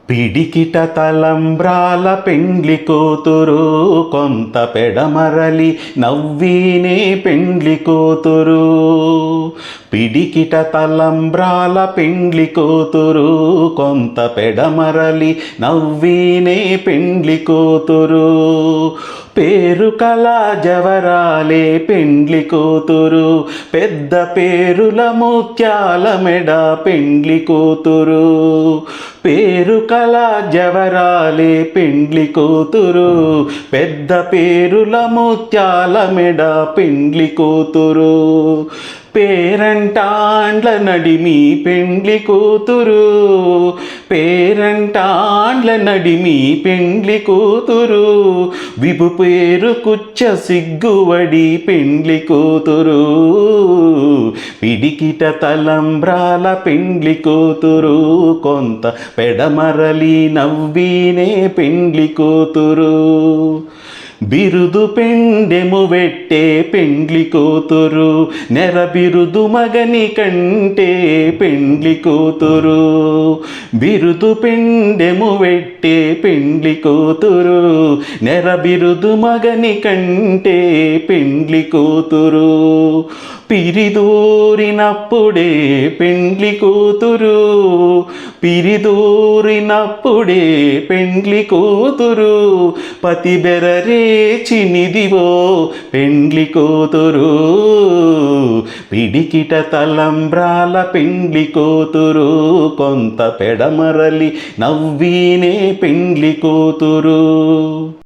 పిడికిట తలంబ్రాల పెండ్లి కూతురు, కొంత పెడమరలి నవ్వీనే పెండ్లి కూతురు. పిడికిట తలంబ్రాల పెండ్లి కూతురు, కొంత పెడమరలి నవ్వీనే పెండ్లి కూతురు. పేరు కళ జవరాలే పెండ్లి కూతురు, పెద్ద పేరుల ముత్యాల మెడ పెండ్లి కూతురు. పేరు కళ జవరాలే పెండ్లి కూతురు, పెద్ద పేరుల ముత్యాల మెడ పెండ్లి కూతురు. పేరంటాండ్ల నడిమి పెండ్లి కూతురు, పేరంటాండ్ల నడిమి పెండ్లి కూతురు. విభు పేరు కుచ్చ సిగ్గువడి పెండ్లి కూతురు. పిడికిట తలంబ్రాల పెండ్లి కూతురు, కొంత పెడమరలి నవ్వీనే పెండ్లి కూతురు. బిరుదు పెండెము వెట్టే పెండ్లి కూతురు, నెర బిరుదు మగని కంటే పెండ్లి కూతురు. బిరుదు పెండెము వెట్టే పెండ్లి కూతురు, నెర బిరుదు మగని కంటే పెండ్లి కూతురు. పిరిదూరినప్పుడే పెండ్లి కూతురు, పిరిదూరినప్పుడే పెండ్లి కూతురు. పతి బెరరే చినిదివో పెండ్లి కూతురు. పిడికిట తలంబ్రాల పెండ్లి కూతురు, కొంత పెడమరలి నవ్వీనే పెండ్లి కూతురు.